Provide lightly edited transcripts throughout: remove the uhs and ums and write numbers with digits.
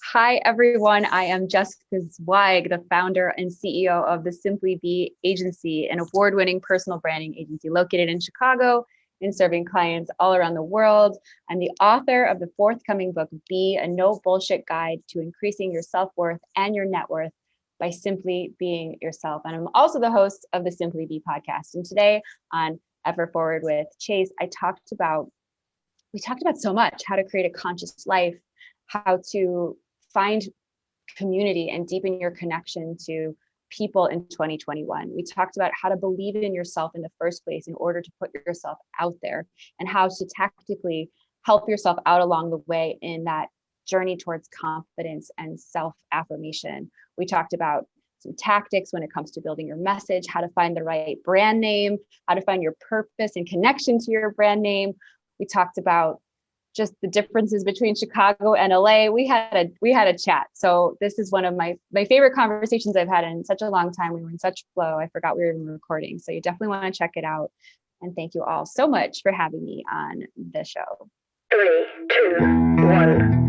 Hi, everyone. I am Jessica Zweig, the founder and CEO of the Simply Be Agency, an award-winning personal branding agency located in Chicago and serving clients all around the world. I'm the author of the forthcoming book, Be a No Bullshit Guide to Increasing Your Self-Worth and Your Net Worth by Simply Being Yourself. And I'm also the host of the Simply Be podcast. And today on Ever Forward with Chase, we talked about so much: how to create a conscious life, how to find community and deepen your connection to people in 2021. We talked about how to believe in yourself in the first place in order to put yourself out there, and how to tactically help yourself out along the way in that journey towards confidence and self-affirmation. We talked about some tactics when it comes to building your message, how to find the right brand name, how to find your purpose and connection to your brand name. We talked about just the differences between Chicago and LA. We had a chat. So this is one of my favorite conversations I've had in such a long time. We were in such flow. I forgot we were even recording. So you definitely want to check it out. And thank you all so much for having me on the show. 3, 2, 1.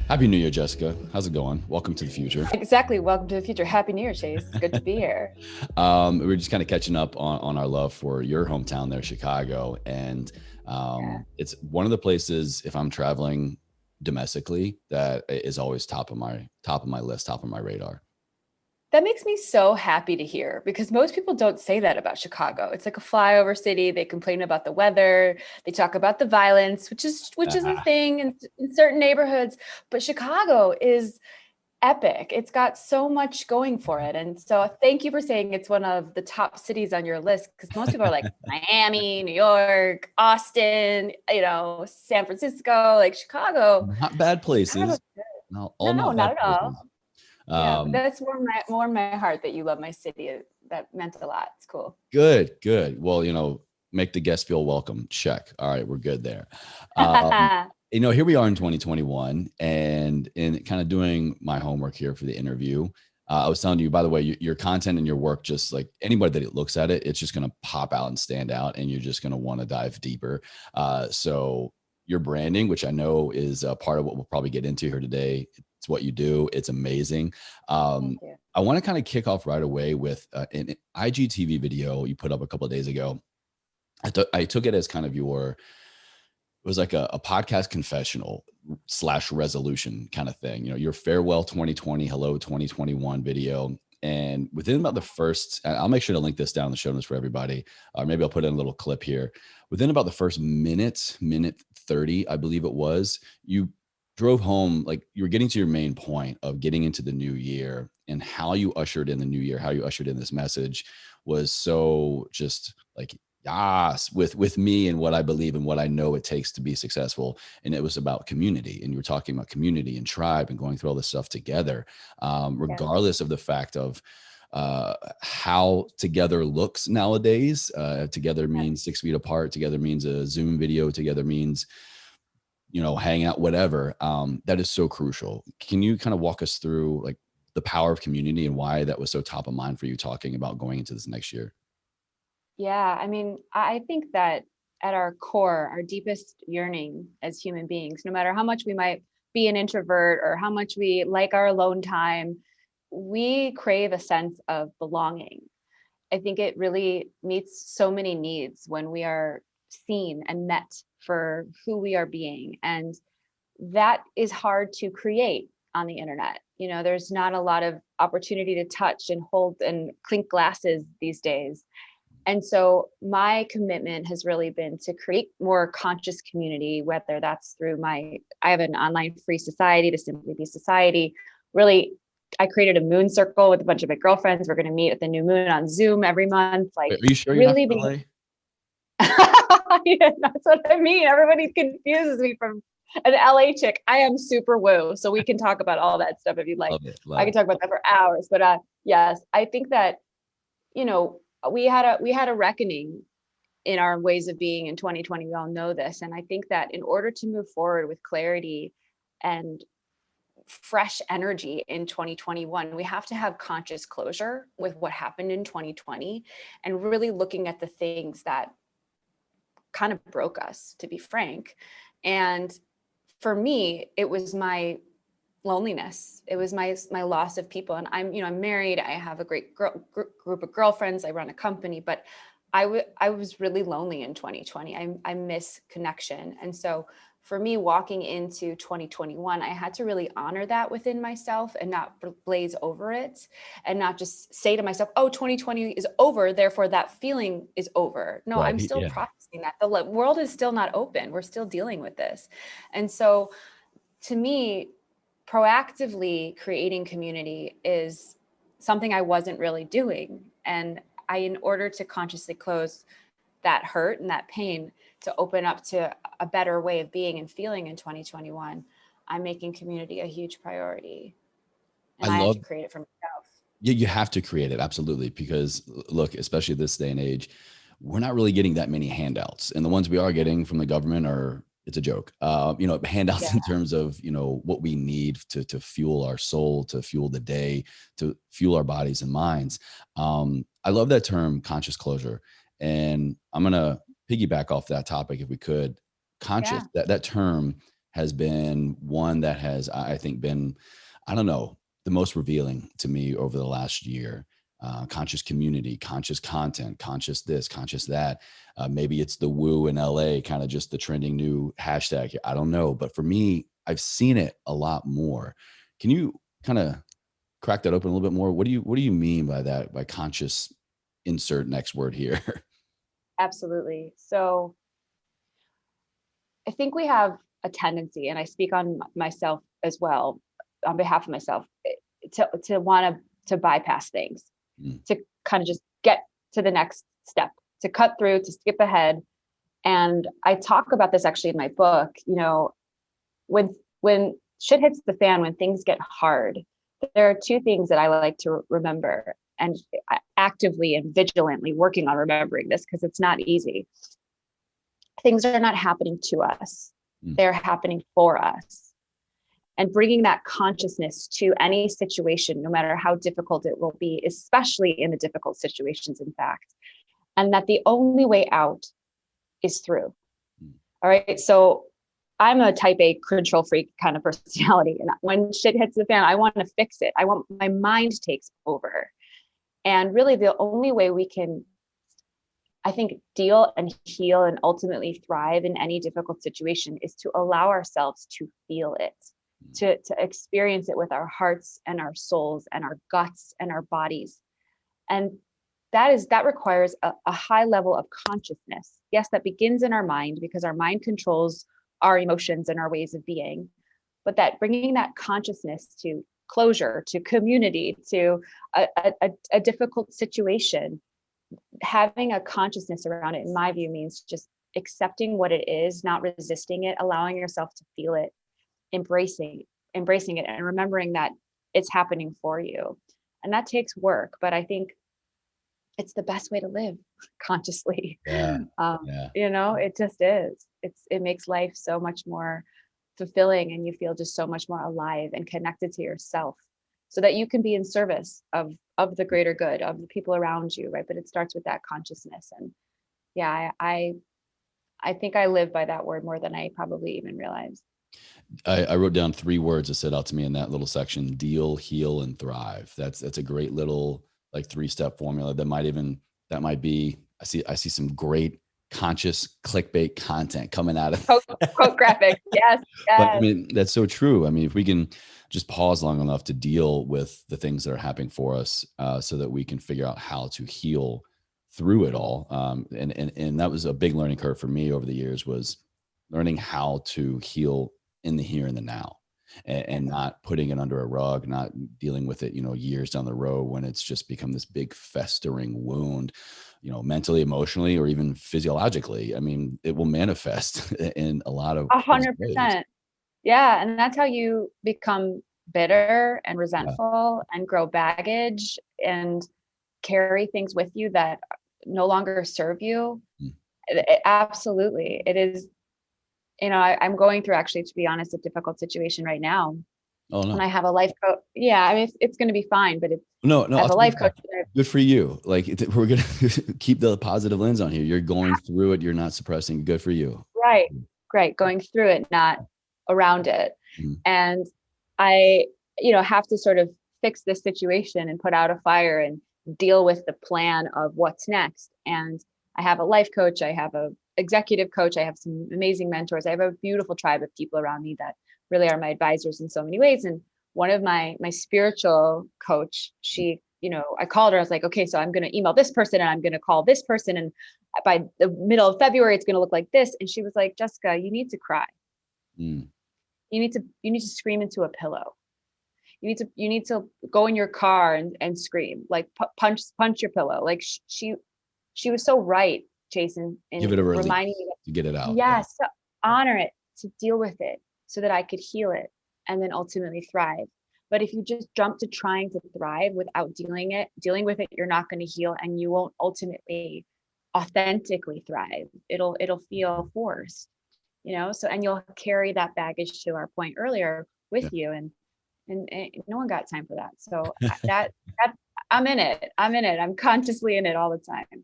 Happy New Year, Jessica. How's it going? Welcome to the future. Exactly. Welcome to the future. Happy New Year, Chase. Good to be here. We're just kind of catching up on our love for your hometown there, Chicago. And It's one of the places, if I'm traveling domestically, that is always top of my list, top of my radar. That makes me so happy to hear, because most people don't say that about Chicago. It's like a flyover city. They complain about the weather. They talk about the violence, which is a thing in certain neighborhoods. But Chicago is epic. It's got so much going for it. And so thank you for saying it's one of the top cities on your list, because most people are like Miami, New York, Austin, San Francisco, like Chicago. Not bad places. No, not at all. Yeah, that's warmed my heart that you love my city. That meant a lot. It's cool. Good. Well, make the guests feel welcome. Check. All right, we're good there. Here we are in 2021, and in kind of doing my homework here for the interview, I was telling you, by the way, your content and your work, just like anybody that looks at it, it's just going to pop out and stand out, and you're just going to want to dive deeper. So your branding, which I know is a part of what we'll probably get into here today. It's what you do. It's amazing. I want to kind of kick off right away with an IGTV video you put up a couple of days ago. I took it as kind of it was like a podcast confessional / resolution kind of thing. Your farewell 2020, hello 2021 video. And within about the first, I'll make sure to link this down in the show notes for everybody, or maybe I'll put in a little clip here. Within about the first minute 30, I believe it was, you drove home, like you were getting to your main point of getting into the new year, and how you ushered in the new year, how you ushered in this message was so just like, yes, with me and what I believe and what I know it takes to be successful. And it was about community, and you were talking about community and tribe and going through all this stuff together, regardless of the fact of how together looks nowadays. Together means 6 feet apart. Together means a Zoom video. Together means, hang out, whatever. That is so crucial. Can you kind of walk us through like the power of community and why that was so top of mind for you talking about going into this next year? Yeah, I mean, I think that at our core, our deepest yearning as human beings, no matter how much we might be an introvert or how much we like our alone time, we crave a sense of belonging. I think it really meets so many needs when we are seen and met for who we are being. And that is hard to create on the internet. There's not a lot of opportunity to touch and hold and clink glasses these days. And so my commitment has really been to create more conscious community, whether that's through I have an online free society, the Simply Be Society. Really, I created a moon circle with a bunch of my girlfriends. We're going to meet at the new moon on Zoom every month. Like, are you sure you're really not from LA? Yeah, that's what I mean. Everybody confuses me from an LA chick. I am super woo. So we can talk about all that stuff if you'd like. I can talk about that for hours. But yes, I think that, we had a reckoning in our ways of being in 2020. We all know this. And I think that in order to move forward with clarity and fresh energy in 2021, we have to have conscious closure with what happened in 2020 and really looking at the things that kind of broke us, to be frank. And for me, it was my loneliness. It was my loss of people. And I'm married. I have a great group of girlfriends. I run a company, but I was really lonely in 2020. I miss connection. And so for me, walking into 2021, I had to really honor that within myself and not blaze over it and not just say to myself, oh, 2020 is over, therefore that feeling is over. No, Right. I'm still Yeah. processing that. The world is still not open. We're still dealing with this. And so to me, proactively creating community is something I wasn't really doing. And in order to consciously close that hurt and that pain to open up to a better way of being and feeling in 2021, I'm making community a huge priority. And I have to create it for myself. Yeah, you have to create it. Absolutely. Because look, especially this day and age, we're not really getting that many handouts. And the ones we are getting from the government it's a joke. Handouts in terms of, what we need to fuel our soul, to fuel the day, to fuel our bodies and minds. I love that term, conscious closure. And I'm going to piggyback off that topic if we could. Conscious, that term has been one that has, I think, been, I don't know, the most revealing to me over the last year. Conscious community, conscious content, conscious this, conscious that. Maybe it's the woo in LA, kind of just the trending new hashtag. I don't know. But for me, I've seen it a lot more. Can you kind of crack that open a little bit more? What do you mean by that, by conscious, insert next word here? Absolutely. So I think we have a tendency, and I speak on myself as well, on behalf of myself, to want to bypass things, to kind of just get to the next step, to cut through, to skip ahead. And I talk about this actually in my book. When shit hits the fan, when things get hard, there are two things that I like to remember, and actively and vigilantly working on remembering this because it's not easy. Things are not happening to us. They're happening for us. And bringing that consciousness to any situation, no matter how difficult it will be, especially in the difficult situations, in fact, and that the only way out is through. All right. So I'm a type A control freak kind of personality. And when shit hits the fan, I want to fix it. My mind takes over. And really the only way we can, I think, deal and heal and ultimately thrive in any difficult situation is to allow ourselves to feel it, to experience it with our hearts and our souls and our guts and our bodies. And that requires a high level of consciousness. Yes, that begins in our mind because our mind controls our emotions and our ways of being, but that bringing that consciousness to closure, to community, to a difficult situation, having a consciousness around it, in my view, means just accepting what it is, not resisting it, allowing yourself to feel it, embracing it, and remembering that it's happening for you. And that takes work, but I think it's the best way to live consciously. It just is. It makes life so much more fulfilling, and you feel just so much more alive and connected to yourself, so that you can be in service of the greater good of the people around you, right? But it starts with that consciousness. And I think I live by that word more than I probably even realized. I wrote down 3 words that stood out to me in that little section: deal, heal, and thrive. That's a great little 3-step formula that might be, I see some great conscious clickbait content coming out of quote graphic. Yes. But I mean, that's so true. I mean, if we can just pause long enough to deal with the things that are happening for us, so that we can figure out how to heal through it all. And that was a big learning curve for me over the years, was learning how to heal in the here and the now, and not putting it under a rug, not dealing with it, years down the road when it's just become this big festering wound, mentally, emotionally, or even physiologically. I mean, it will manifest in a lot of 100%. Yeah. And that's how you become bitter and resentful and grow baggage and carry things with you that no longer serve you. Absolutely. It is, I'm going through, actually, to be honest, a difficult situation right now. Oh And no. I have a life coach. Yeah, I mean, it's going to be fine, but No, I have I'll a tell you life coach. what, good for you. Like we're gonna keep the positive lens on here. You're going through it. You're not suppressing. Good for you. Right. Great. Going through it, not around it. Mhm. And I, have to sort of fix this situation and put out a fire and deal with the plan of what's next. And I have a life coach. I have a executive coach. I have some amazing mentors. I have a beautiful tribe of people around me that really are my advisors in so many ways. And one of my spiritual coach, she, I called her. I was like, okay, so I'm going to email this person and I'm going to call this person, and by the middle of February, it's going to look like this. And she was like, Jessica, you need to cry. Mm. You need to scream into a pillow. You need to go in your car and scream, like punch your pillow. Like she was so right, Jason, Give in it a release reminding me to get it that, out. yes, to honor it, to deal with it so that I could heal it and then ultimately thrive. But if you just jump to trying to thrive without dealing with it, you're not going to heal, and you won't ultimately authentically thrive. It'll feel forced, so, and you'll carry that baggage, to our point earlier, with you. And no one got time for that. So that I'm in it. I'm consciously in it all the time.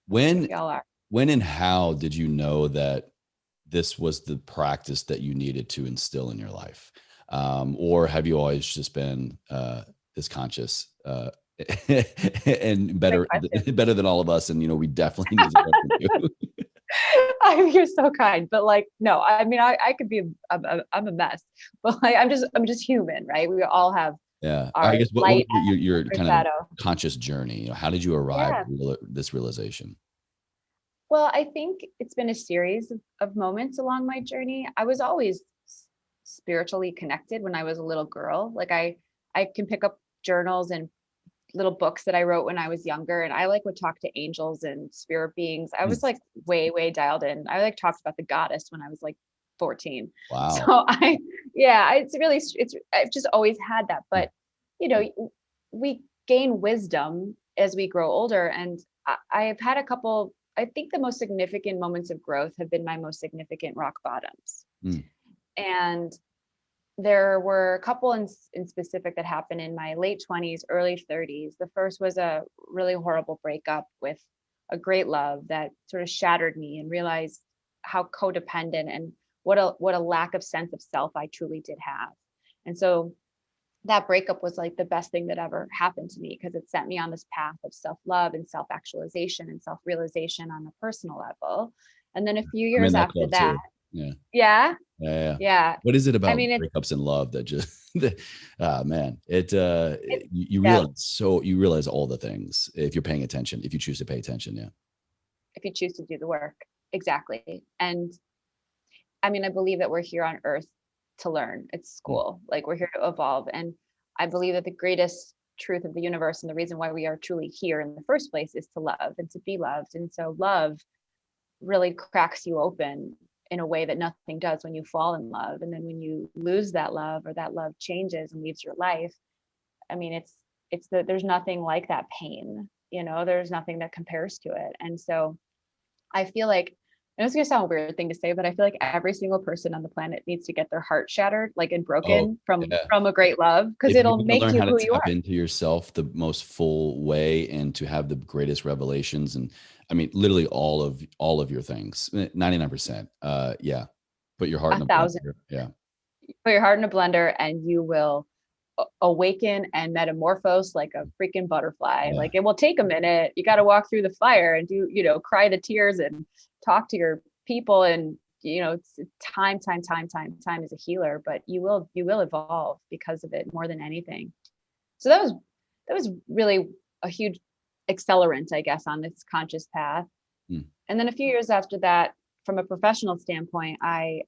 When Y'all are. when and how did you know that this was the practice that you needed to instill in your life? Or have you always just been this conscious and Good better question. better than all of us? And we definitely need to learn from you. I mean, you're so kind, but like, no, I mean, I could be, I'm a mess, but like, I'm just human, right? We all have Yeah. I our guess what was light your and our kind of shadow. conscious journey? How did you arrive Yeah. at this realization? Well, I think it's been a series of moments along my journey. I was always spiritually connected when I was a little girl. Like I can pick up journals and little books that I wrote when I was younger, and I would talk to angels and spirit beings. I was Hmm. like way dialed in. I talked about the goddess when I was like 14. So Wow. yeah, I've just always had that. But you know, we gain wisdom as we grow older, and I've had a couple. I think the most significant moments of growth have been my most significant rock bottoms. Mm. And there were a couple in specific that happened in my late 20s, early 30s. The first was a really horrible breakup with a great love that sort of shattered me, and realized how codependent and what a lack of sense of self I truly did have. And so that breakup was like the best thing that ever happened to me, because it set me on this path of self-love and self-actualization and self-realization on a personal level. And then a few I'm in years that after club that, too. Yeah. yeah, Yeah. yeah. What is it I about mean, breakups and love that just man, it you yeah, realize all the things if you're paying attention, if you choose to pay attention. Yeah. if you choose to do the work. Exactly. And I mean, I believe that we're here on earth to learn. It's Mm. school. Like, we're here to evolve. And I believe that the greatest truth of the universe, and the reason why we are truly here in the first place, is to love and to be loved. And so love really cracks you open in a way that nothing does when you fall in love. And then when you lose that love, or that love changes and leaves your life, I mean, there's nothing like that pain, there's nothing that compares to it. And so I feel like, and it's gonna sound a weird thing to say, but I feel like every single person on the planet needs to get their heart shattered, like, and Oh, broken from yeah. a great love, because If you're it'll going to make learn you how to who you tap are. into yourself the most full way and to have the greatest revelations, and I mean, literally all of your things, 99%. Yeah. Put your heart A in a thousand. blender. Yeah. Put your heart in a blender, and you will awaken and metamorphose like a freaking butterfly. Yeah. Like, it will take a minute. You got to walk through the fire and cry the tears and talk to your people. And it's time is a healer, but you will evolve because of it more than anything. So that was really a huge accelerant, I guess, on this conscious path. Mm. And then a few years after that, from a professional standpoint, I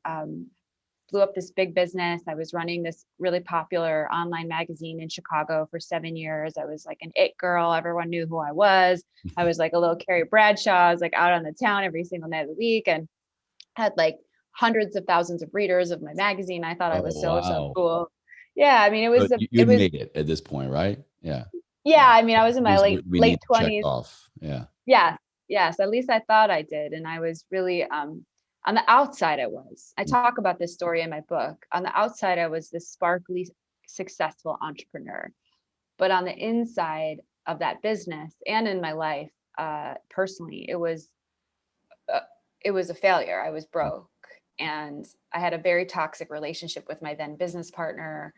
blew up this big business. I was running this really popular online magazine in Chicago for 7 years. I was like an it girl. Everyone knew who I was. I was like a little Carrie Bradshaw. I was like out on the town every single night of the week, and had like hundreds of thousands of readers of my magazine. I thought I Oh, was so wow. cool. Yeah, I mean, But you'd made it at this point, right? Yeah. yeah, I mean, I was in my Here's late what we late need to check 20s. off. Yeah. Yeah. Yes, at least I thought I did. And I was really, on the outside, I talk about this story in my book. On the outside, I was this sparkly, successful entrepreneur. But on the inside of that business and in my life, personally, uh, it was a failure. I was broke, and I had a very toxic relationship with my then business partner,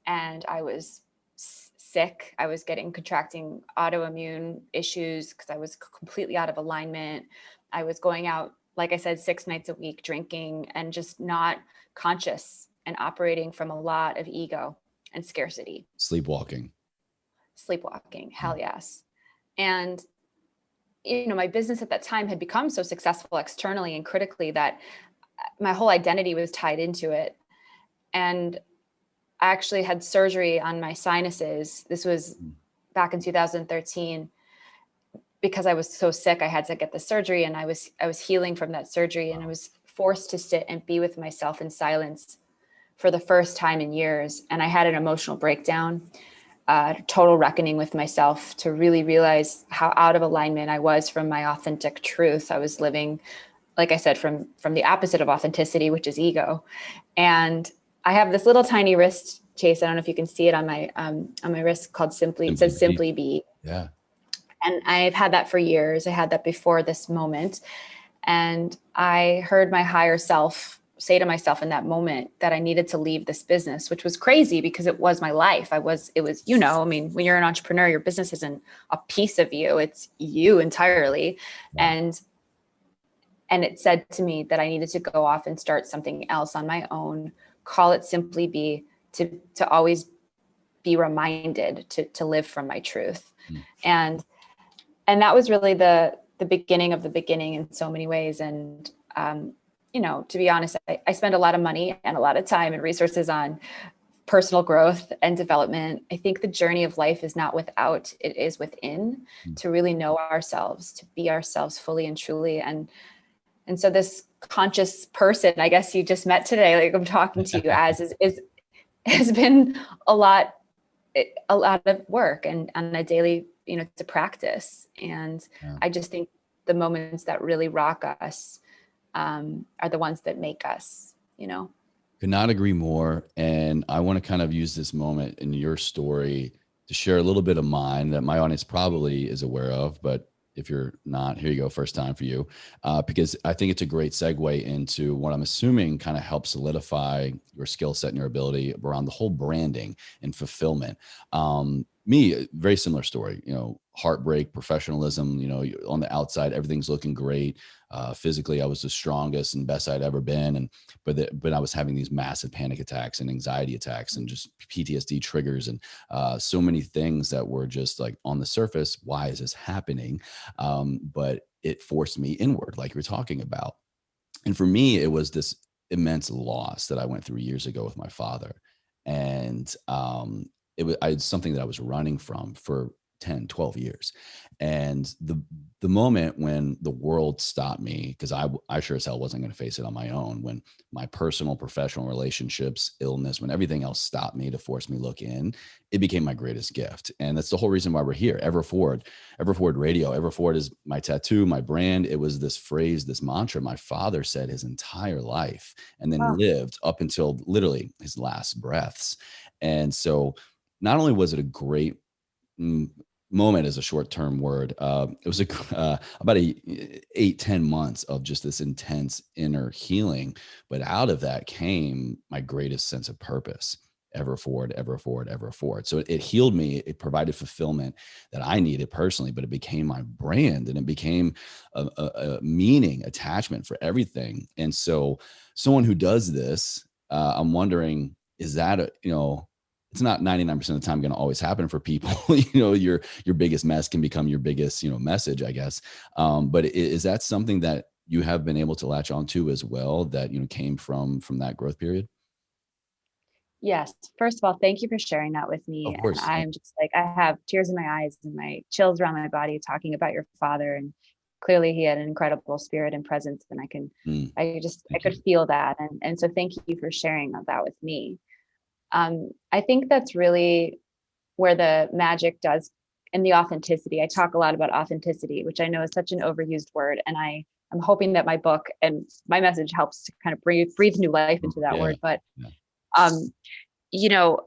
and I was sick. I was contracting autoimmune issues because I was completely out of alignment. I was going out, like I said, 6 nights a week, drinking and just not conscious and operating from a lot of ego and scarcity. Sleepwalking. Hell yes. And my business at that time had become so successful externally and critically that my whole identity was tied into it. And I actually had surgery on my sinuses. This was back in 2013. Because I was so sick, I had to get the surgery, and I was healing from that surgery, and I was forced to sit and be with myself in silence for the first time in years. And I had an emotional breakdown, total reckoning with myself, to really realize how out of alignment I was from my authentic truth. I was living, like I said, from the opposite of authenticity, which is ego. And I have this little tiny wrist, Chase. I don't know if you can see it on my wrist, called Simply. It says Simply Be. Yeah. And I've had that for years. I had that before this moment. And I heard my higher self say to myself in that moment that I needed to leave this business, which was crazy because it was my life. It was, when you're an entrepreneur, your business isn't a piece of you, it's you entirely. Yeah. And it said to me that I needed to go off and start something else on my own, call it Simply Be, to always be reminded to live from my truth. And that was really the beginning of the beginning in so many ways. And, to be honest, I spend a lot of money and a lot of time and resources on personal growth and development. I think the journey of life is not without, it is within, to really know ourselves, to be ourselves fully and truly. And so this conscious person, I guess you just met today, like I'm talking to you as, has been a lot of work and on a daily, to practice. And I just think the moments that really rock us are the ones that make us, Could not agree more. And I want to kind of use this moment in your story to share a little bit of mine that my audience probably is aware of, but if you're not, here you go, first time for you, because I think it's a great segue into what I'm assuming kind of helps solidify your skill set and your ability around the whole branding and fulfillment. Me, very similar story, heartbreak, professionalism, on the outside, everything's looking great. Physically, I was the strongest and best I'd ever been. But I was having these massive panic attacks and anxiety attacks and just PTSD triggers and so many things that were just like on the surface. Why is this happening? But it forced me inward, like you're talking about. And for me, it was this immense loss that I went through years ago with my father. And it's something that I was running from for 10, 12 years. And the moment when the world stopped me, because I sure as hell wasn't going to face it on my own, when my personal, professional relationships, illness, when everything else stopped me to force me look in, it became my greatest gift. And that's the whole reason why we're here. Ever Forward Radio. Ever Forward is my tattoo, my brand. It was this phrase, this mantra my father said his entire life and then lived up until literally his last breaths. And so not only was it a great moment is a short-term word. It was about 8-10 months of just this intense inner healing. But out of that came my greatest sense of purpose. Ever forward, ever forward, ever forward. So it healed me. It provided fulfillment that I needed personally, but it became my brand and it became a meaning attachment for everything. And so someone who does this, I'm wondering, is that, it's not 99% of the time going to always happen for people. Your biggest mess can become your biggest, message, I guess. But is that something that you have been able to latch onto as well that, came from that growth period? Yes. First of all, thank you for sharing that with me. Of course. And I'm just like, I have tears in my eyes and my chills around my body talking about your father. And clearly he had an incredible spirit and presence. And I could feel that. And so thank you for sharing that with me. I think that's really where the magic does and the authenticity. I talk a lot about authenticity, which I know is such an overused word. And I'm hoping that my book and my message helps to kind of breathe new life into that word. But, you know,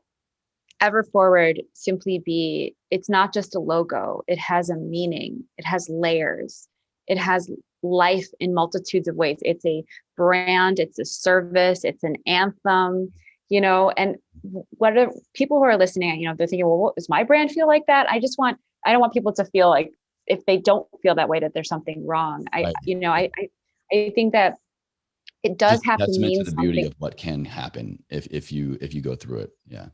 Ever Forward, Simply Be, it's not just a logo. It has a meaning. It has layers. It has life in multitudes of ways. It's a brand, it's a service, it's an anthem, you know, and whether people who are listening, you know, they're thinking, well, what does my brand feel like that? I don't want people to feel like if they don't feel that way, that there's something wrong. Right. I think that it does have to mean to the beauty something. of what can happen if you go through it. Yeah.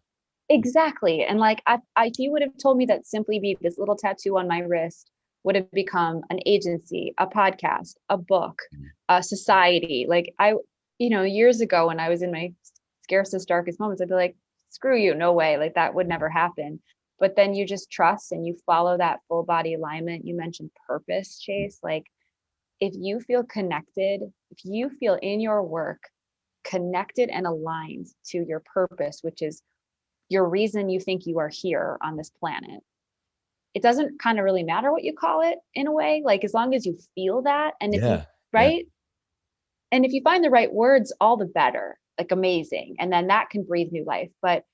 Exactly. And like, if you would have told me that Simply Be, this little tattoo on my wrist, would have become an agency, a podcast, a book, a society. Like years ago when I was in my scarcest, darkest moments, I'd be like, screw you, no way. Like that would never happen. But then you just trust and you follow that full body alignment. You mentioned purpose, Chase. Like if you feel connected, if you feel in your work connected and aligned to your purpose, which is your reason you think you are here on this planet, it doesn't kind of really matter what you call it in a way, like as long as you feel that. And if you, right. And if you find the right words, all the better, like amazing. And then that can breathe new life. But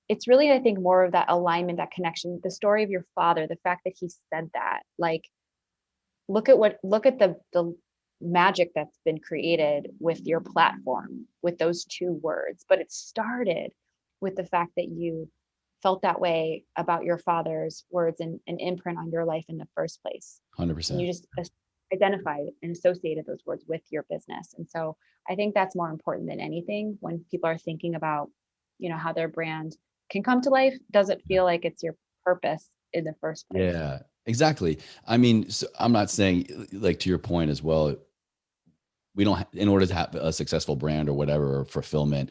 it's really, I think, more of that alignment, that connection, the story of your father, the fact that he said that, like, look at the magic that's been created with your platform, with those two words. But it started with the fact that you felt that way about your father's words and an imprint on your life in the first place. 100%. And you just identified and associated those words with your business. And so I think that's more important than anything when people are thinking about, how their brand can come to life. Does it feel like it's your purpose in the first place? Yeah, exactly. I mean, so I'm not saying, like, to your point as well, we don't, in order to have a successful brand or whatever, or fulfillment,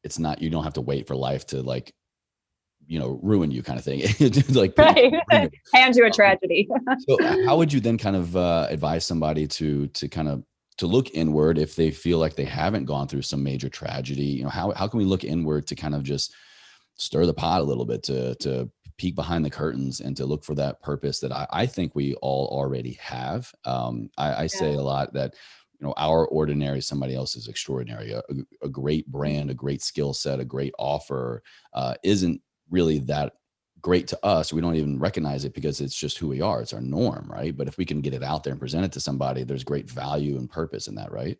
it's not, you don't have to wait for life to ruin you kind of thing. Like right. Hand you a tragedy. So how would you then kind of advise somebody to look inward if they feel like they haven't gone through some major tragedy? How can we look inward to kind of just stir the pot a little bit, to peek behind the curtains and to look for that purpose that I think we all already have. I say a lot that, our ordinary, somebody else is extraordinary. A great brand, a great skill set, a great offer isn't really that great to us. We don't even recognize it because it's just who we are. It's our norm, right? But if we can get it out there and present it to somebody, there's great value and purpose in that, right?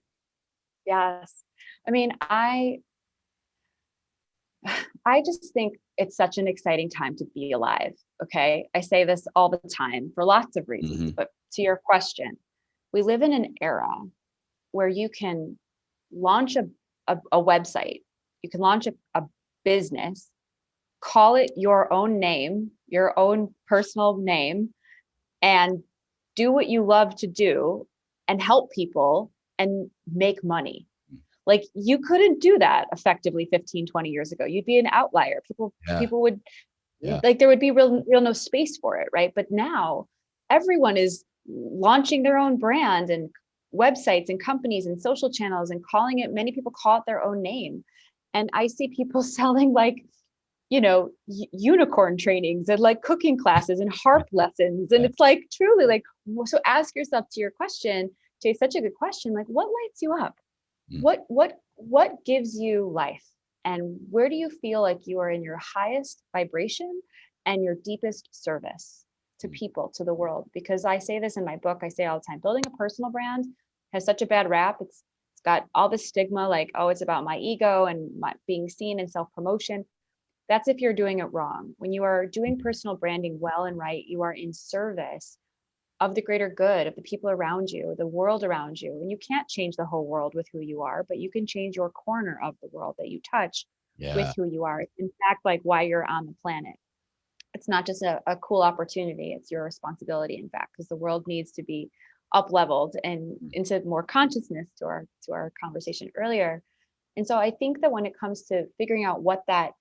Yes. I mean, I just think it's such an exciting time to be alive. Okay. I say this all the time for lots of reasons, but to your question, we live in an era where you can launch a website, you can launch a business, call it your own name, your own personal name, and do what you love to do and help people and make money. Like you couldn't do that effectively 15, 20 years ago. You'd be an outlier. People would like, there would be real no space for it. Right. But now everyone is launching their own brand and websites and companies and social channels and many people call it their own name. And I see people selling like, unicorn trainings and like cooking classes and harp lessons. And it's like, truly like, so ask yourself, to your question, Jay, such a good question. Like, what lights you up? What gives you life? And where do you feel like you are in your highest vibration and your deepest service to people, to the world? Because I say this in my book, I say all the time, building a personal brand has such a bad rap. It's got all this stigma, like, oh, it's about my ego and my being seen and self-promotion. That's if you're doing it wrong. When you are doing personal branding well and right, you are in service of the greater good, of the people around you, the world around you. And you can't change the whole world with who you are, but you can change your corner of the world that you touch with who you are. In fact, like why you're on the planet. It's not just a cool opportunity. It's your responsibility, in fact, because the world needs to be up leveled and into more consciousness, to our conversation earlier. And so I think that when it comes to figuring out what that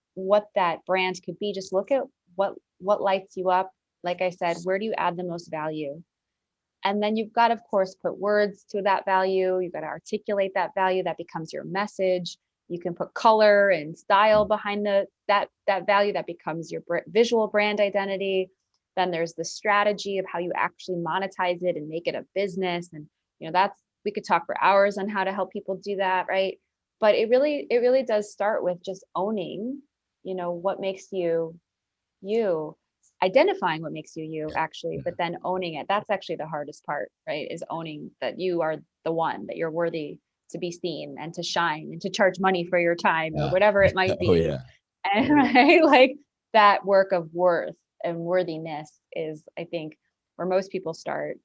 brand could be, just look at what lights you up. Like I said, where do you add the most value? And then you've got, of course, put words to that value. You've got to articulate that value. That becomes your message. You can put color and style behind that value. That becomes your visual brand identity. Then there's the strategy of how you actually monetize it and make it a business. And, we could talk for hours on how to help people do that. Right. But it really does start with just owning, what makes you, identifying what makes you actually, but then owning it. That's actually the hardest part, right? Is owning that you are the one, that you're worthy to be seen and to shine and to charge money for your time or whatever it might be. Oh yeah. And right, like that work of worth and worthiness is, I think, where most people start.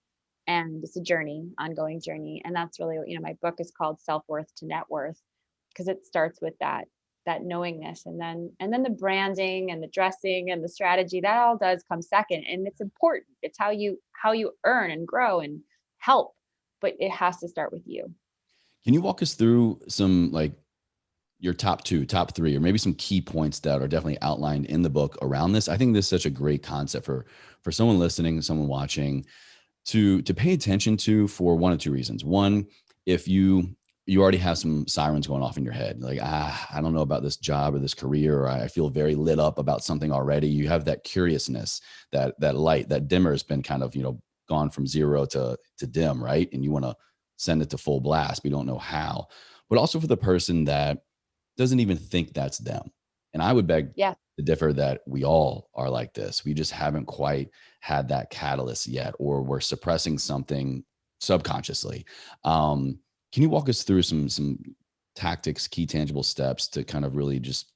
And it's a journey, ongoing journey. And that's really, my book is called Self-Worth to Net Worth, because it starts with that knowingness, and then the branding and the dressing and the strategy, that all does come second. And it's important. It's how you earn and grow and help, but it has to start with you. Can you walk us through some, like, your top 2, top 3, or maybe some key points that are definitely outlined in the book around this? I think this is such a great concept for someone listening, someone watching, to pay attention to, for one of 2 reasons. One, if you already have some sirens going off in your head, like, I don't know about this job or this career, or I feel very lit up about something already. You have that curiousness, that light, that dimmer has been kind of, gone from 0 to dim, right? And you want to send it to full blast, but you don't know how. But also for the person that doesn't even think that's them. And I would beg to differ that we all are like this. We just haven't quite had that catalyst yet, or we're suppressing something subconsciously. Can you walk us through some tactics, key tangible steps to kind of really just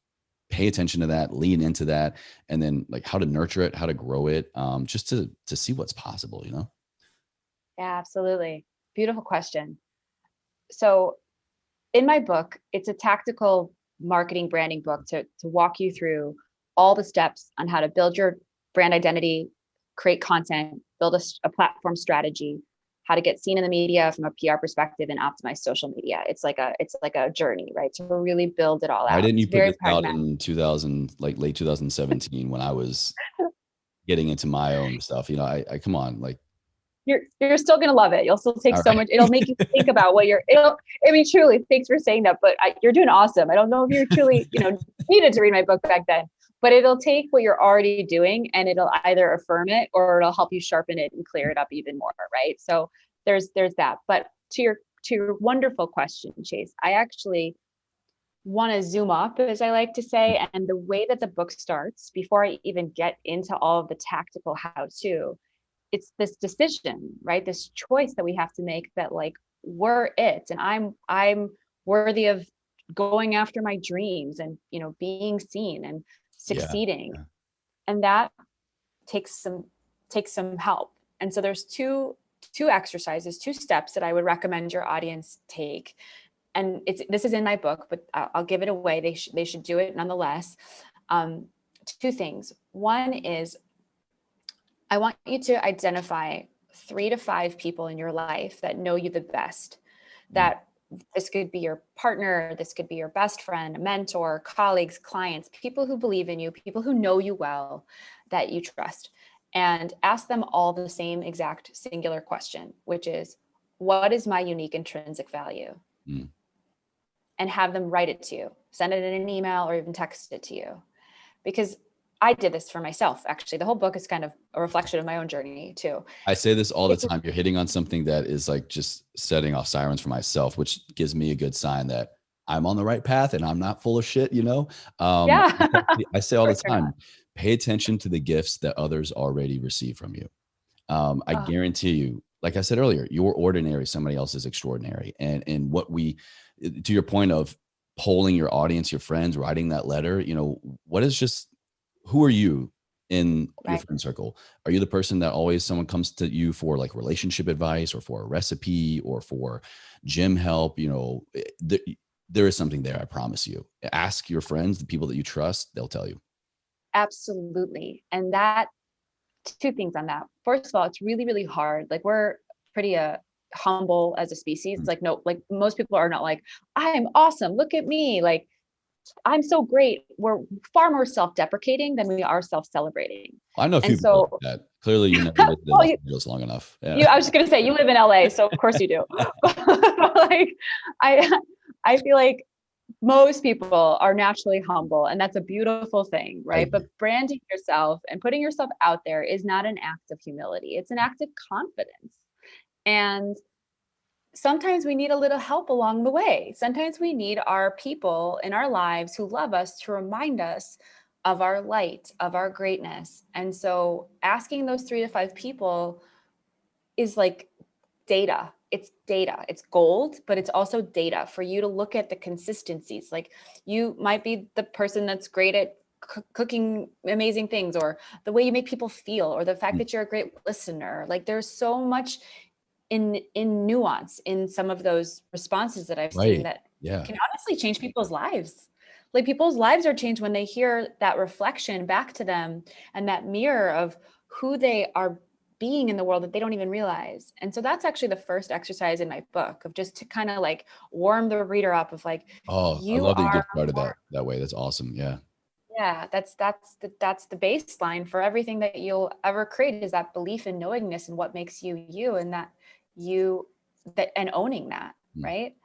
pay attention to that, lean into that, and then, like, how to nurture it, how to grow it, just to see what's possible, Yeah, absolutely. Beautiful question. So in my book, it's a tactical marketing branding book to walk you through all the steps on how to build your brand identity, create content, build a platform strategy, how to get seen in the media from a PR perspective, and optimize social media. It's like a journey, right? To really build it all out. Why didn't you put this out in 2000, like late 2017, when I was getting into my own stuff? I come on, like, you're still going to love it. You'll still take so much. It'll make you think about what truly, thanks for saying that, but you're doing awesome. I don't know if you're truly, needed to read my book back then, but it'll take what you're already doing and it'll either affirm it or it'll help you sharpen it and clear it up even more. Right. So there's that. But to your wonderful question, Chase, I actually want to zoom up, as I like to say. And the way that the book starts, before I even get into all of the tactical how-to, it's this decision, right? This choice that we have to make, that, like, we're it. And I'm worthy of going after my dreams and, being seen and succeeding. Yeah. And that takes some help. And so there's two exercises, 2 steps that I would recommend your audience take. And this is in my book, but I'll give it away. They should do it nonetheless. 2 things. One is, I want you to identify 3 to 5 people in your life that know you the best. That this could be your partner, this could be your best friend, a mentor, colleagues, clients, people who believe in you, people who know you well, that you trust. And ask them all the same exact singular question, which is, what is my unique intrinsic value? And have them write it to you, send it in an email or even text it to you. Because I did this for myself. Actually, the whole book is kind of a reflection of my own journey too. I say this all the time. You're hitting on something that is, like, just setting off sirens for myself, which gives me a good sign that I'm on the right path and I'm not full of shit, I say all the time, pay attention to the gifts that others already receive from you. I guarantee you, like I said earlier, you're ordinary, somebody else is extraordinary. And to your point of polling your audience, your friends, writing that letter, who are you in your friend circle? Are you the person that always someone comes to you for, like, relationship advice or for a recipe or for gym help? There is something there. I promise you. Ask your friends, the people that you trust, they'll tell you. Absolutely. And that, 2 things on that. First of all, it's really, really hard. Like, we're pretty humble as a species. It's like, no, like, most people are not like, I'm awesome, look at me, like, I'm so great. We're far more self-deprecating than we are self-celebrating. I know a few people like that. Clearly, you never lived in Los Angeles long enough. Yeah. I was just going to say, you live in LA, so of course you do. Like, I feel like most people are naturally humble, and that's a beautiful thing, right? But branding yourself and putting yourself out there is not an act of humility. It's an act of confidence. And sometimes we need a little help along the way. Sometimes we need our people in our lives who love us to remind us of our light, of our greatness. And so asking those 3 to 5 people is like data. It's data. It's gold, but it's also data for you to look at the consistencies. Like, you might be the person that's great at cooking amazing things, or the way you make people feel, or the fact that you're a great listener. Like, there's so much in nuance in some of those responses that I've seen that can honestly change people's lives. Like, people's lives are changed when they hear that reflection back to them and that mirror of who they are being in the world that they don't even realize. And so that's actually the first exercise in my book, of just to kind of like warm the reader up of like, Oh, I love that you get started that way. That's awesome. Yeah. Yeah, that's the baseline for everything that you'll ever create, is that belief in knowingness and what makes you you, and and owning that, right?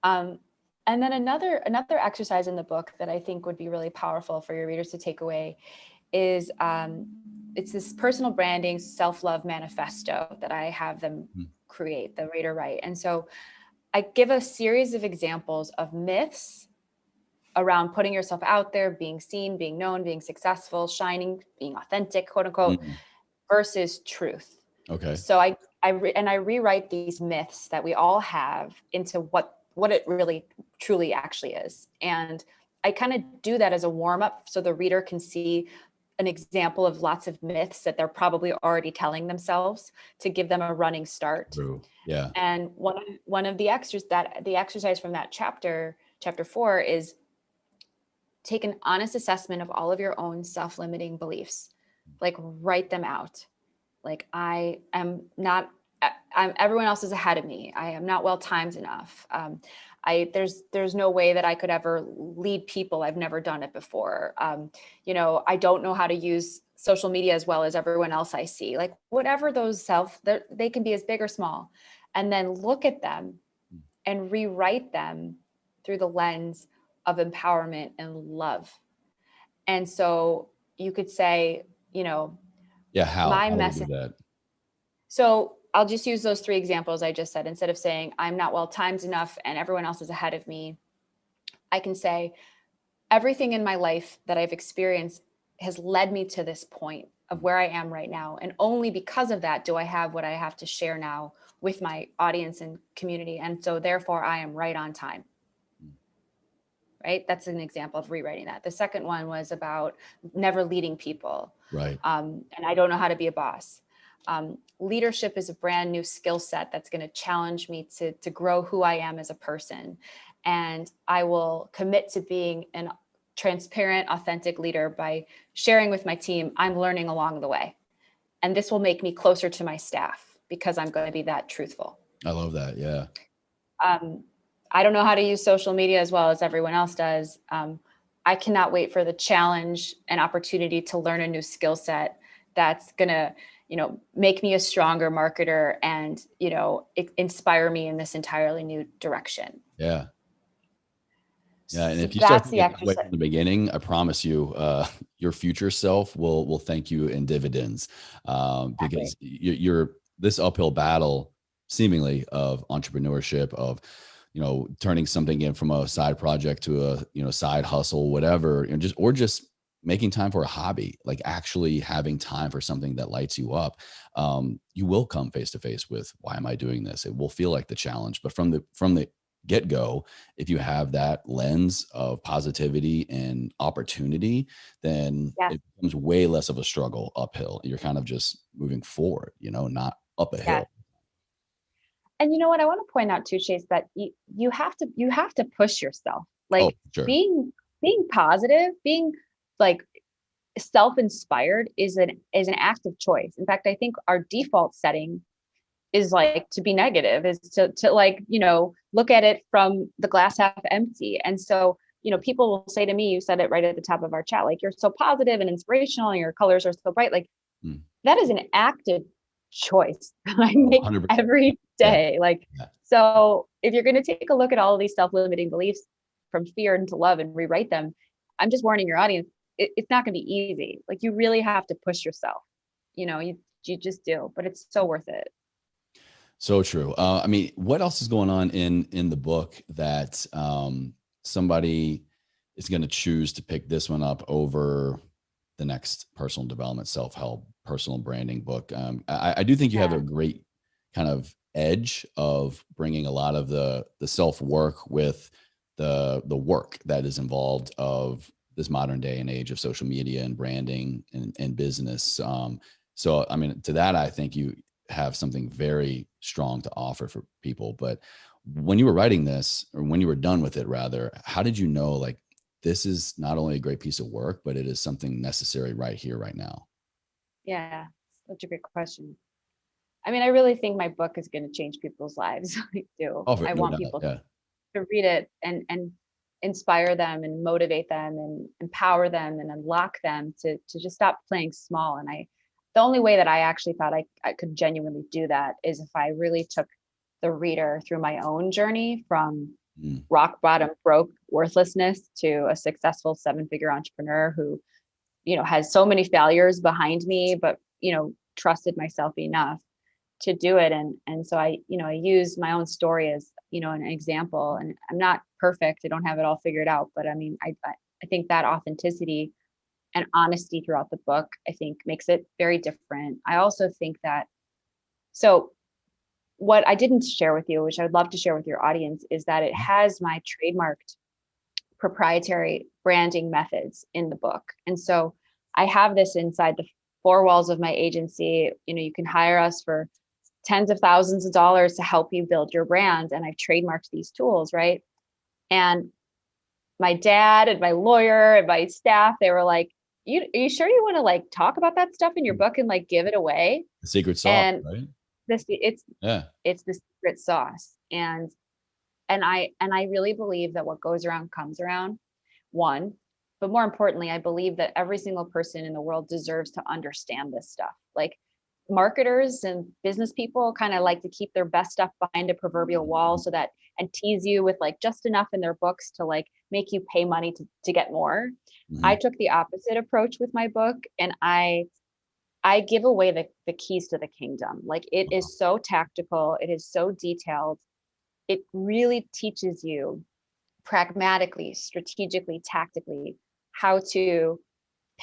And then another exercise in the book that I think would be really powerful for your readers to take away is it's this personal branding self-love manifesto that I have them create, the reader write. And so I give a series of examples of myths around putting yourself out there, being seen, being known, being successful, shining, being authentic, quote unquote, versus truth. Okay. So I rewrite these myths that we all have into what it really truly actually is. And I kind of do that as a warm up so the reader can see an example of lots of myths that they're probably already telling themselves, to give them a running start. True. Yeah. And one of the exercise from that chapter 4, is take an honest assessment of all of your own self-limiting beliefs. Like, write them out. Like, everyone else is ahead of me. I am not well timed enough. There's no way that I could ever lead people. I've never done it before. I don't know how to use social media as well as everyone else I see. Like, whatever those they can be as big or small, and then look at them and rewrite them through the lens of empowerment and love. And so you could say, how my do we message. do that? So I'll just use those 3 examples I just said. Instead of saying I'm not well timed enough and everyone else is ahead of me, I can say everything in my life that I've experienced has led me to this point of where I am right now. And only because of that do I have what I have to share now with my audience and community. And so therefore I am right on time. Right? That's an example of rewriting that. The second one was about never leading people. Right. And I don't know how to be a boss. Leadership is a brand new skill set that's going to challenge me to grow who I am as a person. And I will commit to being an transparent, authentic leader by sharing with my team I'm learning along the way. And this will make me closer to my staff because I'm going to be that truthful. I love that. Yeah. I don't know how to use social media as well as everyone else does. I cannot wait for the challenge and opportunity to learn a new skill set that's going to, make me a stronger marketer and, inspire me in this entirely new direction. Yeah. Yeah. And So if you start that's the thinking that way exercise. from the beginning, I promise you, your future self will thank you in dividends, because you're this uphill battle seemingly of entrepreneurship, of turning something in from a side project to a side hustle, whatever, just making time for a hobby, like actually having time for something that lights you up. You will come face to face with, why am I doing this? It will feel like the challenge, but from the get-go, if you have that lens of positivity and opportunity, then it becomes way less of a struggle uphill. You're kind of just moving forward, not up a hill. And you know what I want to point out too, Chase, that you have to push yourself. Like, sure. being positive, being like self-inspired is an act of choice. In fact, I think our default setting is like to be negative, is to like, look at it from the glass half empty. And so, people will say to me, you said it right at the top of our chat, like, you're so positive and inspirational and your colors are so bright. Like, that is an active choice I make 100%. every day. So if you're going to take a look at all of these self-limiting beliefs, from fear into love and rewrite them. I'm just warning your audience, it's not going to be easy. Like, you really have to push yourself. You just do, but it's so worth it. So true. I mean, what else is going on in the book that somebody is going to choose to pick this one up over the next personal development, self-help, personal branding book? I do think you have a great kind of edge of bringing a lot of the self-work with the work that is involved of this modern day and age of social media and branding and business. So, I mean, to that, I think you have something very strong to offer for people. But when you were writing this, or when you were done with it rather, how did you know, like, this is not only a great piece of work, but it is something necessary right here, right now? Yeah, such a great question. I mean, I really think my book is going to change people's lives. I do. Oh, I no want doubt, people yeah. to read it and inspire them and motivate them and empower them and unlock them to just stop playing small. And the only way that I actually thought I could genuinely do that is if I really took the reader through my own journey from rock bottom, broke, worthlessness to a successful 7-figure entrepreneur who, has so many failures behind me, but, trusted myself enough to do it. And so I use my own story as, an example. And I'm not perfect. I don't have it all figured out, but I mean, I think that authenticity and honesty throughout the book, I think, makes it very different. I also think that, so what I didn't share with you, which I would love to share with your audience, is that it has my trademarked proprietary branding methods in the book. And so I have this inside the 4 walls of my agency. You can hire us for tens of thousands of dollars to help you build your brand. And I've trademarked these tools, right? And my dad and my lawyer and my staff, they were like, are you sure you want to like talk about that stuff in your book and like give it away? The secret sauce, And right? it's the secret sauce. And I really believe that what goes around comes around, one, but more importantly, I believe that every single person in the world deserves to understand this stuff. Like, marketers and business people kind of like to keep their best stuff behind a proverbial wall and tease you with like just enough in their books to like make you pay money to get more. I took the opposite approach with my book, and I give away the keys to the kingdom. Like, it is so tactical. It is so detailed. It really teaches you pragmatically, strategically, tactically how to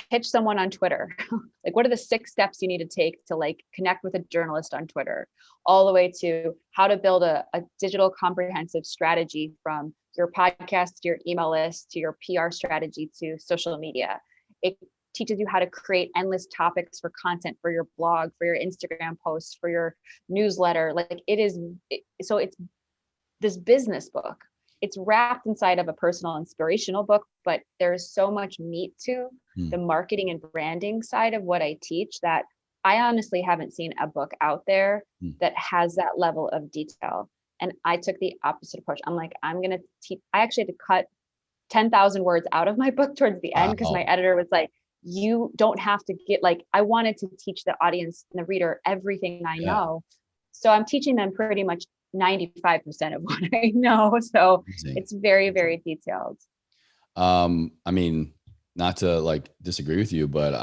pitch someone on Twitter. Like, what are the 6 steps you need to take to like connect with a journalist on Twitter, all the way to how to build a digital comprehensive strategy from your podcast to your email list to your PR strategy to social media. It teaches you how to create endless topics for content for your blog, for your Instagram posts, for your newsletter. Like, so it's this business book. It's wrapped inside of a personal inspirational book, but there's so much meat to the marketing and branding side of what I teach that I honestly haven't seen a book out there that has that level of detail. And I took the opposite approach. I'm like, I'm going to teach. I actually had to cut 10,000 words out of my book towards the end because my editor was like, you don't have to get, like, I wanted to teach the audience and the reader everything I know. So I'm teaching them pretty much 95% of what I know. So it's very, very detailed. I mean, not to like disagree with you, but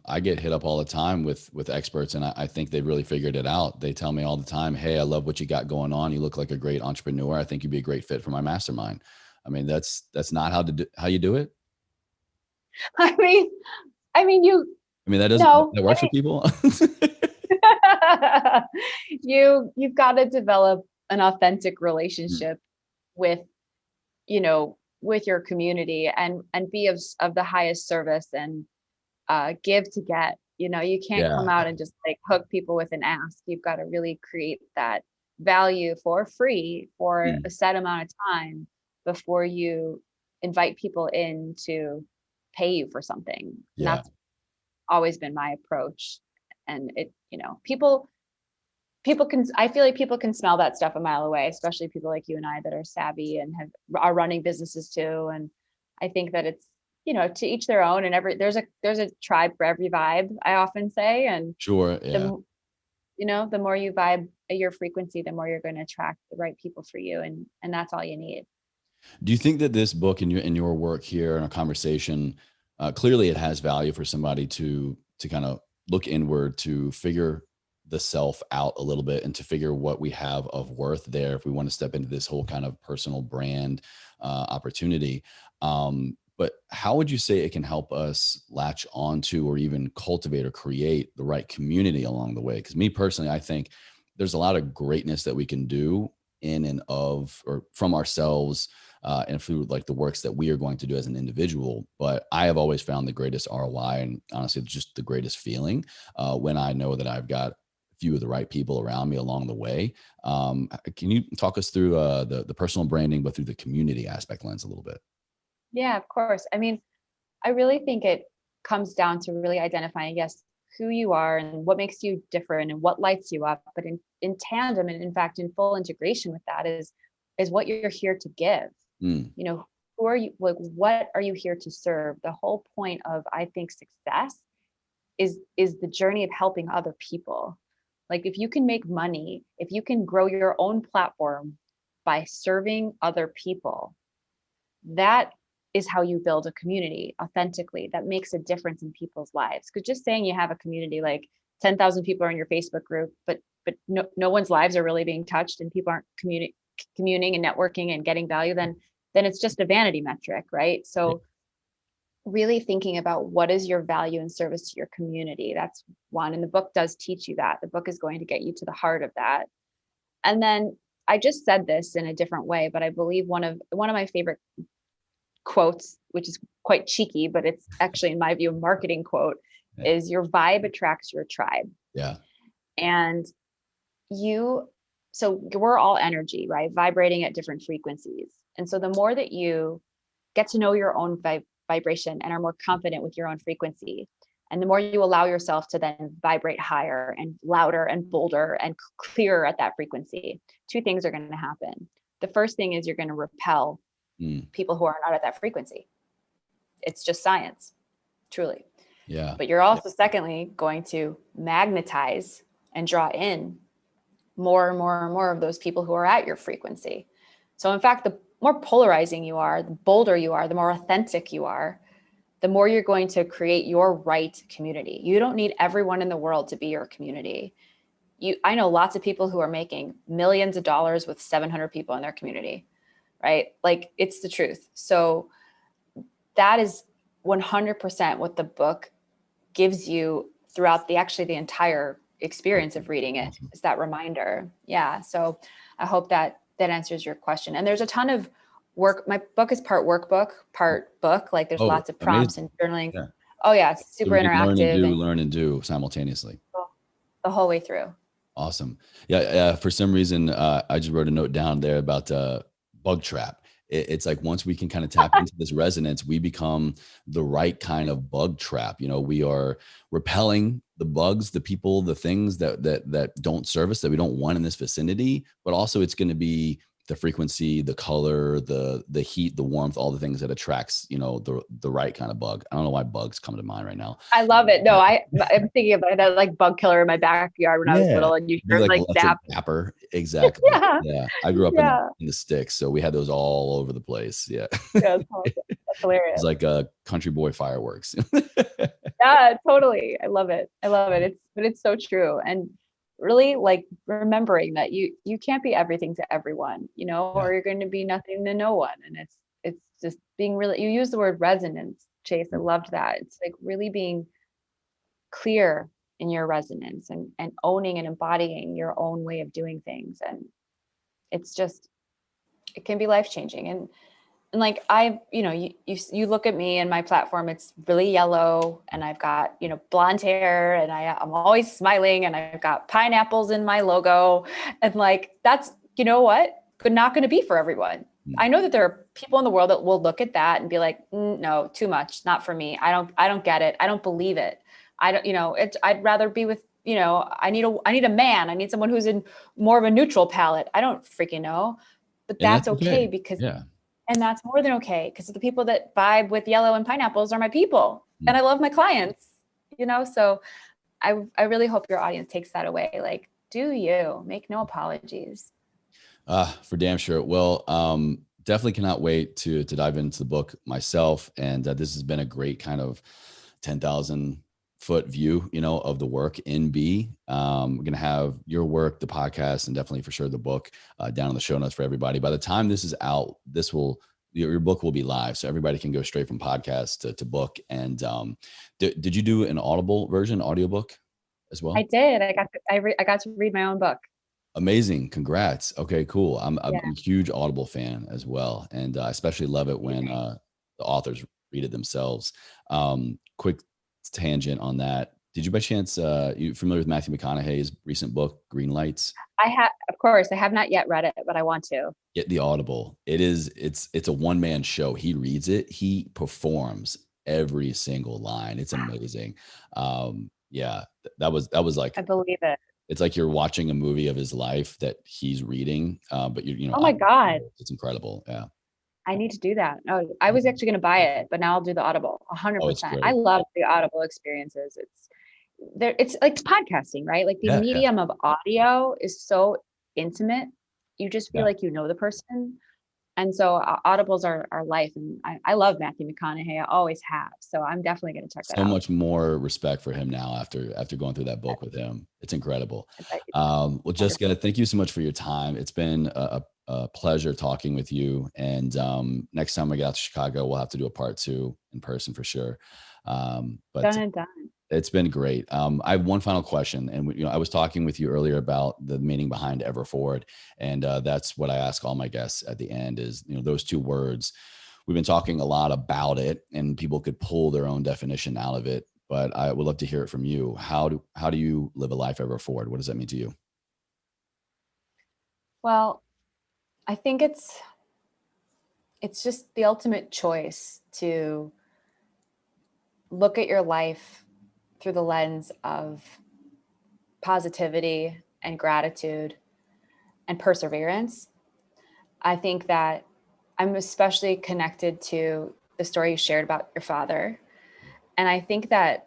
I get hit up all the time with experts, and I think they've really figured it out. They tell me all the time, hey, I love what you got going on. You look like a great entrepreneur. I think you'd be a great fit for my mastermind. I mean, that's not how you do it. I mean, that doesn't, that works for people. You've got to develop an authentic relationship with your community and be of the highest service and give to get. You can't come out and just like hook people with an ask. You've got to really create that value for free for a set amount of time before you invite people in to pay you for something. And that's always been my approach. And I feel like people can smell that stuff a mile away, especially people like you and I that are savvy and are running businesses too. And I think that it's, to each their own, and there's a tribe for every vibe, I often say. And sure. The more you vibe at your frequency, the more you're going to attract the right people for you. And that's all you need. Do you think that this book and your work here in our conversation, clearly it has value for somebody to kind of look inward, to figure the self out a little bit and to figure what we have of worth there if we want to step into this whole kind of personal brand opportunity. But how would you say it can help us latch onto or even cultivate or create the right community along the way? Because me personally, I think there's a lot of greatness that we can do in and of or from ourselves and through like the works that we are going to do as an individual. But I have always found the greatest ROI and honestly just the greatest feeling when I know that I've got a few of the right people around me along the way. Can you talk us through the personal branding, but through the community aspect lens a little bit? Yeah, of course. I mean, I really think it comes down to really identifying, yes, who you are and what makes you different and what lights you up. But in tandem and in fact, in full integration with that is what you're here to give. Mm, You know, who are you, like, what are you here to serve? The whole point of, I think, success is the journey of helping other people. Like if you can make money, if you can grow your own platform by serving other people, that is how you build a community authentically that makes a difference in people's lives. Because just saying you have a community, like 10,000 people are in your Facebook group, but no one's lives are really being touched and people aren't communing and networking and getting value, then it's just a vanity metric, right? So really thinking about what is your value and service to your community. That's one. And the book does teach you that. The book is going to get you to the heart of that. And then I just said this in a different way, but I believe one of my favorite quotes, which is quite cheeky, but it's actually, in my view, a marketing quote, yeah. is your vibe attracts your tribe. Yeah. And so we're all energy, right? Vibrating at different frequencies. And so the more that you get to know your own vibration and are more confident with your own frequency, and the more you allow yourself to then vibrate higher and louder and bolder and clearer at that frequency, two things are going to happen. The first thing is you're going to repel people who are not at that frequency. It's just science, truly. Yeah. But you're also, secondly, going to magnetize and draw in more and more and more of those people who are at your frequency. So in fact, the more polarizing you are, the bolder you are, the more authentic you are, the more you're going to create your right community. You don't need everyone in the world to be your community. I know lots of people who are making millions of dollars with 700 people in their community, right? Like, it's the truth. So that is 100% what the book gives you throughout the entire experience of reading it, is that reminder. Yeah. So I hope that answers your question. And there's a ton of work. My book is part workbook, part book. Like there's lots of prompts and journaling. Yeah. Oh yeah. It's super interactive. Learn and do simultaneously. The whole way through. Awesome. Yeah. For some reason, I just wrote a note down there about bug trap. It's like once we can kind of tap into this resonance, we become the right kind of bug trap. You know, we are repelling the bugs, the people, the things that don't serve us, that we don't want in this vicinity, but also it's going to be the frequency, the color, the heat, the warmth, all the things that attracts, you know, the right kind of bug. I don't know why bugs come to mind right now. I love it. No, I'm thinking about that, like bug killer in my backyard when I was little, and you hear like zap. Zapper. Exactly. Yeah. I grew up in the sticks, so we had those all over the place. Yeah. That's hilarious. It's like a country boy fireworks. Yeah, totally. I love it. It's so true. And really, like, remembering that you can't be everything to everyone, you know, or you're going to be nothing to no one. And it's just being really, you use the word resonance, Chase. I loved that. It's like really being clear in your resonance and owning and embodying your own way of doing things. And it's just, it can be life-changing. And like, you look at me and my platform, it's really yellow, and I've got, blonde hair, and I'm always smiling, and I've got pineapples in my logo. And like, that's, you know what, not going to be for everyone. I know that there are people in the world that will look at that and be like, no, too much, not for me. I don't get it. I don't believe it. I'd rather be with, I need a man. I need someone who's in more of a neutral palette. I don't freaking know, but that's okay because and that's more than okay, because the people that vibe with yellow and pineapples are my people, and I love my clients, so I really hope your audience takes that away. Like, do you make no apologies? For damn sure. Well, definitely cannot wait to dive into the book myself. And this has been a great kind of 10,000 foot view, of the work in B. We're going to have your work, the podcast, and definitely for sure the book down in the show notes for everybody. By the time this is out, your book will be live. So everybody can go straight from podcast to book. And did you do an Audible version, audiobook as well? I did. I got to read my own book. Amazing. Congrats. Okay, cool. I'm a huge Audible fan as well. And I especially love it when the authors read it themselves. Quick tangent on that. Did you by chance, you familiar with Matthew McConaughey's recent book, Green Lights? Of course, I have not yet read it, but I want to. Get the Audible. It's a one-man show. He reads it. He performs every single line. It's amazing. Yeah, that was like, I believe it. It's like you're watching a movie of his life that he's reading, but oh my God, it's incredible. Yeah. I need to do that. Oh, I was actually going to buy it, but now I'll do the Audible 100%. I love the Audible experiences. It's like podcasting, right? Like the medium of audio is so intimate. You just feel like you know the person. And so Audibles are life. And I love Matthew McConaughey. I always have. So I'm definitely going to check that out. So much more respect for him now after going through that book with him. It's incredible. Well, Jessica, thank you so much for your time. It's been a pleasure talking with you. And next time I get out to Chicago, we'll have to do a part 2 in person for sure. But done and done. It's been great. I have one final question, and I was talking with you earlier about the meaning behind ever forward, and that's what I ask all my guests at the end is, those 2 words. We've been talking a lot about it, and people could pull their own definition out of it, but I would love to hear it from you. How do you live a life ever forward? What does that mean to you? Well, I think it's just the ultimate choice to look at your life through the lens of positivity and gratitude and perseverance. I think that I'm especially connected to the story you shared about your father. And I think that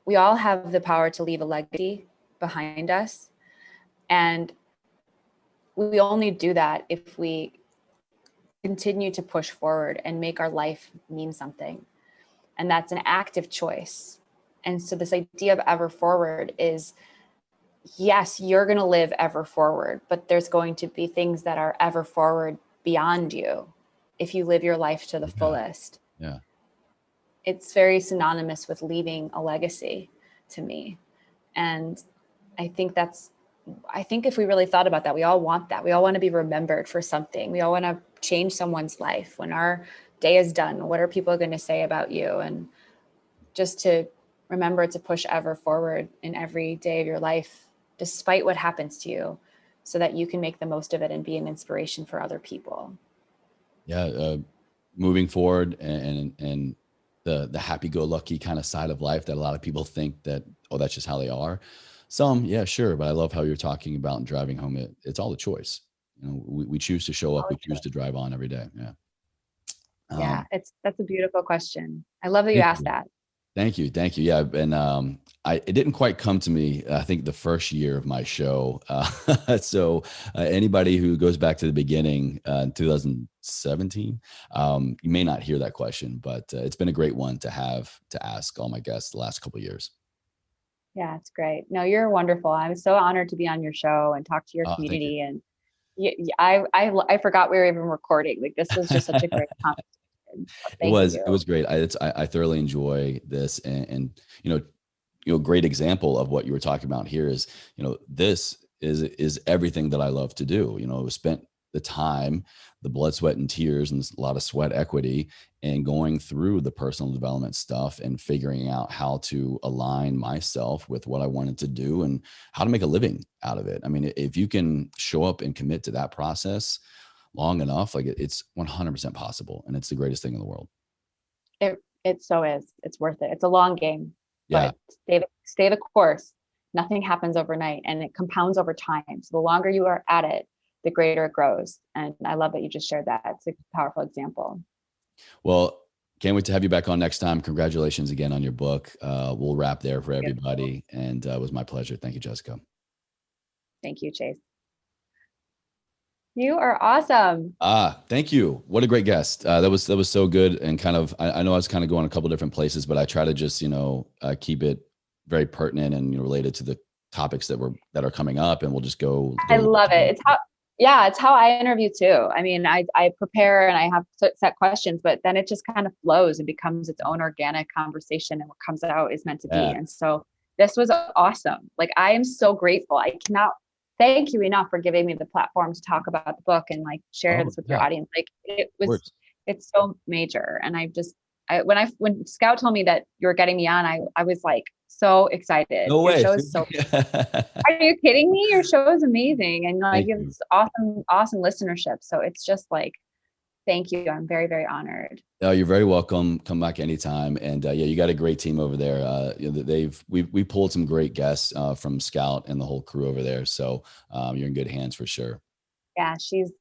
we all have the power to leave a legacy behind us. And we only do that if we continue to push forward and make our life mean something. And that's an active choice. And so this idea of ever forward is, yes, you're going to live ever forward, but there's going to be things that are ever forward beyond you if you live your life to the fullest. Yeah. It's very synonymous with leaving a legacy to me. And I think if we really thought about that, we all want that. We all want to be remembered for something. We all want to change someone's life. When our day is done, what are people going to say about you? And just to remember to push ever forward in every day of your life, despite what happens to you, so that you can make the most of it and be an inspiration for other people. Yeah. Moving forward and the happy-go-lucky kind of side of life that a lot of people think that, that's just how they are. Some, yeah, sure. But I love how you're talking about and driving home. It's all a choice. We choose to show up. We choose to drive on every day. Yeah. Yeah. That's a beautiful question. I love that you asked that. Thank you. Yeah. And it didn't quite come to me, I think, the first year of my show. So anybody who goes back to the beginning in 2017, you may not hear that question, but it's been a great one to ask all my guests the last couple of years. Yeah, it's great. No, you're wonderful. I'm so honored to be on your show and talk to your community. And I forgot we were even recording. Like, this was just such a great conversation. It was great. I thoroughly enjoy this, and great example of what you were talking about here is, this is everything that I love to do. Spent the time, the blood, sweat, and tears, and a lot of sweat equity, and going through the personal development stuff and figuring out how to align myself with what I wanted to do and how to make a living out of it. I mean, if you can show up and commit to that process long enough, like, it's 100% possible, and it's the greatest thing in the world. It so is. It's worth it. It's a long game. Yeah. But stay the course. Nothing happens overnight, and it compounds over time. So the longer you are at it, the greater it grows. And I love that you just shared that. It's a powerful example. Well, can't wait to have you back on next time. Congratulations again on your book. We'll wrap there for everybody. And it was my pleasure. Thank you, Jessica. Thank you, Chase. You are awesome. Thank you. What a great guest. That was so good. And kind of, I know I was kind of going a couple different places, but I try to just, keep it very pertinent and related to the topics that are coming up. And we'll just go. I love it. It's how I interview too. I mean, I prepare and I have set questions, but then it just kind of flows and becomes its own organic conversation, and what comes out is meant to be. And so this was awesome. Like, I am so grateful. I cannot thank you enough for giving me the platform to talk about the book and like share this with your audience. Like, it's so major. And when Scout told me that you were getting me on, I was like so excited. No way. Your show is so Are you kidding me? Your show is amazing. And like, it's awesome listenership. So it's just like, thank you. I'm very, very honored. No, you're very welcome. Come back anytime. And you got a great team over there. We pulled some great guests from Scout and the whole crew over there. So you're in good hands for sure. Yeah, she's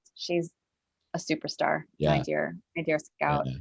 a superstar. My dear Scout. Yeah.